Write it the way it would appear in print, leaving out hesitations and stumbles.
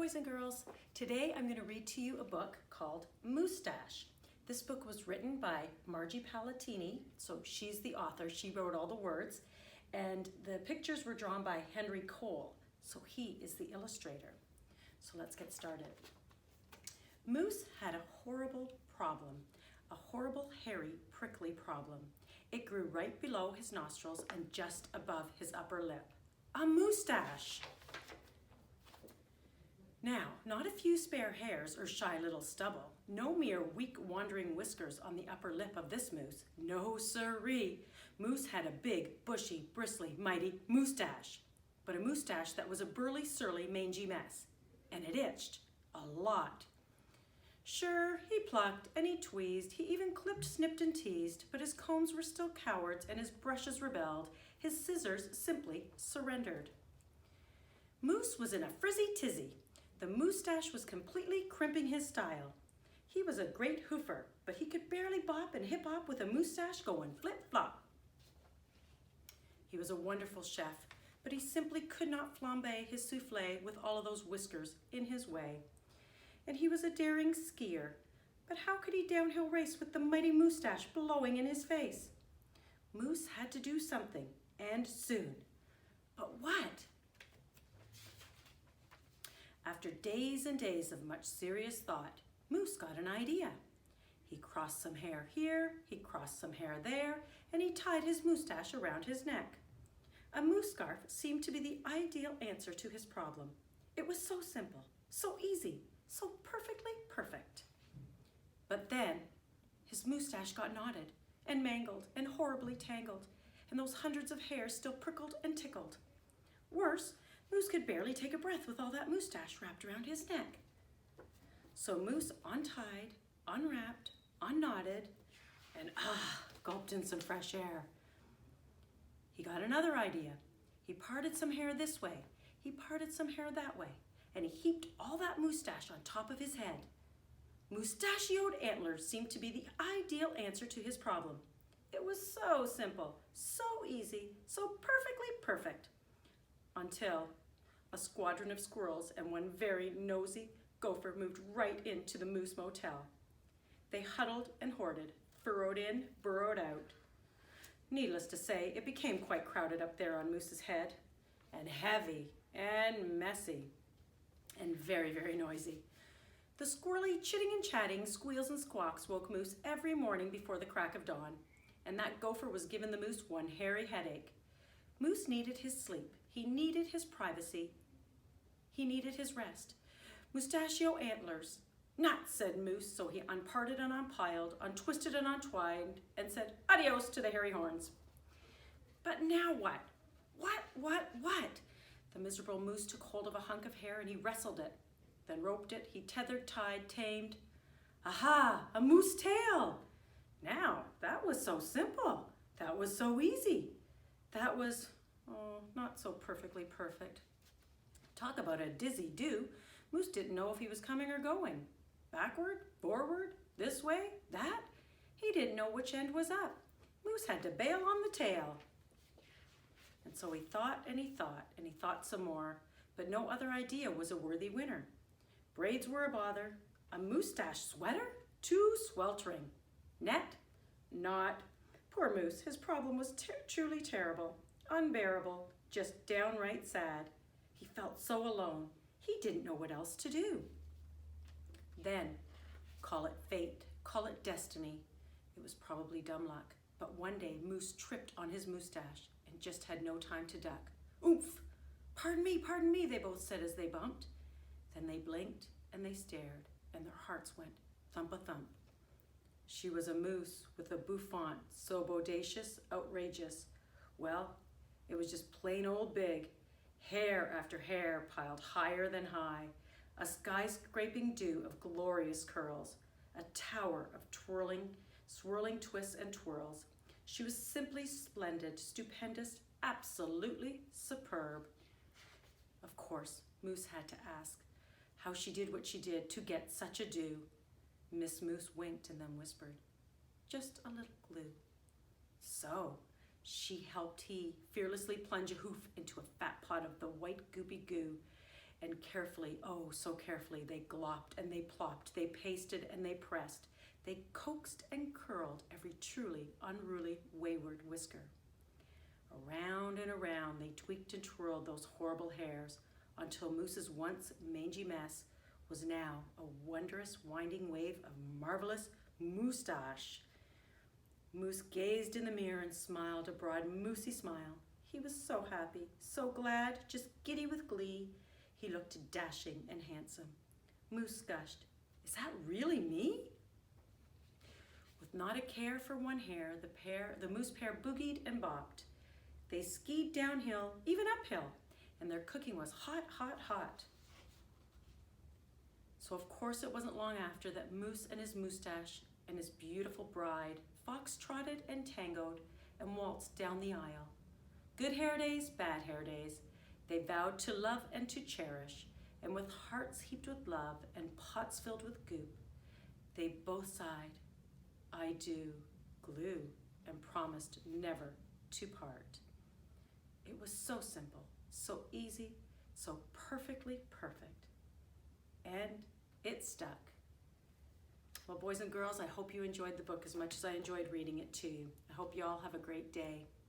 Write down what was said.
boys and girls. Today I'm going to read to you a book called Moosetache. This book was written by Margie Palatini, so she's the author. She wrote all the words, and the pictures were drawn by Henry Cole, so he is the illustrator. So let's get started. Moose had a horrible problem, a horrible, hairy, prickly problem. It grew right below his nostrils and just above his upper lip. A moustache! Now, not a few spare hairs or shy little stubble. No mere weak wandering whiskers on the upper lip of this moose. No siree. Moose had a big, bushy, bristly, mighty moustache. But a moustache that was a burly, surly, mangy mess. And it itched. A lot. Sure, he plucked and he tweezed. He even clipped, snipped, and teased. But his combs were still cowards and his brushes rebelled. His scissors simply surrendered. Moose was in a frizzy tizzy. The moustache was completely crimping his style. He was a great hoofer, but he could barely bop and hip-hop with a moustache going flip-flop. He was a wonderful chef, but he simply could not flambe his souffle with all of those whiskers in his way. And he was a daring skier, but how could he downhill race with the mighty moustache blowing in his face? Moose had to do something, and soon. But what? After days and days of much serious thought, Moose got an idea. He crossed some hair here, he crossed some hair there, and he tied his moustache around his neck. A moose scarf seemed to be the ideal answer to his problem. It was so simple, so easy, so perfectly perfect. But then, his moustache got knotted and mangled and horribly tangled, and those hundreds of hairs still prickled and tickled. Worse, Moose could barely take a breath with all that moustache wrapped around his neck. So Moose untied, unwrapped, unknotted, and gulped in some fresh air. He got another idea. He parted some hair this way, he parted some hair that way, and he heaped all that moustache on top of his head. Moustachioed antlers seemed to be the ideal answer to his problem. It was so simple, so easy, so perfectly perfect. Until a squadron of squirrels and one very nosy gopher moved right into the Moose Motel. They huddled and hoarded, furrowed in, burrowed out. Needless to say, it became quite crowded up there on Moose's head, and heavy, and messy, and very, very noisy. The squirrely chitting and chatting, squeals and squawks woke Moose every morning before the crack of dawn, and that gopher was giving the moose one hairy headache. Moose needed his sleep. He needed his privacy. He needed his rest. Moustachio antlers. Nuts, said Moose, so he unparted and unpiled, untwisted and untwined, and said adios to the hairy horns. But now what? What? The miserable moose took hold of a hunk of hair and he wrestled it, then roped it, he tethered, tied, tamed. Aha, a moose tail! Now, that was so simple. That was so easy. That was, not so perfectly perfect. Talk about a dizzy do. Moose didn't know if he was coming or going. Backward, forward, this way, that. He didn't know which end was up. Moose had to bail on the tail. And so he thought and he thought and he thought some more, but no other idea was a worthy winner. Braids were a bother. A moustache sweater? Too sweltering. Net? Not. Poor Moose, his problem was truly terrible, unbearable, just downright sad. He felt so alone. He didn't know what else to do. Then, call it fate, call it destiny. It was probably dumb luck, but one day Moose tripped on his moustache and just had no time to duck. Oomph! Pardon me, they both said as they bumped. Then they blinked and they stared, and their hearts went thump-a-thump. She was a moose with a bouffant so bodacious, outrageous. Well, it was just plain old big. Hair after hair piled higher than high. A skyscraping dew of glorious curls. A tower of swirling twists and twirls. She was simply splendid, stupendous, absolutely superb. Of course, Moose had to ask how she did what she did to get such a dew. Miss Moose winked and then whispered, just a little glue. So, she helped he fearlessly plunge a hoof into a fat pot of the white goopy goo And carefully, oh so carefully, they glopped and they plopped, they pasted and they pressed, they coaxed and curled every truly unruly wayward whisker. Around and around they tweaked and twirled those horrible hairs until Moose's once mangy mess was now a wondrous winding wave of marvelous Moosetache. Moose gazed in the mirror and smiled a broad moosey smile. He was so happy, so glad, just giddy with glee. He looked dashing and handsome. Moose gushed, "Is that really me?" With not a care for one hair, the moose pair boogied and bopped. They skied downhill, even uphill, and their cooking was hot, hot, hot. So of course it wasn't long after that Moose and his Moosetache and his beautiful bride fox-trotted and tangoed and waltzed down the aisle. Good hair days, bad hair days. They vowed to love and to cherish, and with hearts heaped with love and pots filled with goop, they both sighed, "I do," glue, and promised never to part. It was so simple, so easy, so perfectly perfect. And it stuck. Well, boys and girls, I hope you enjoyed the book as much as I enjoyed reading it to you. I hope you all have a great day.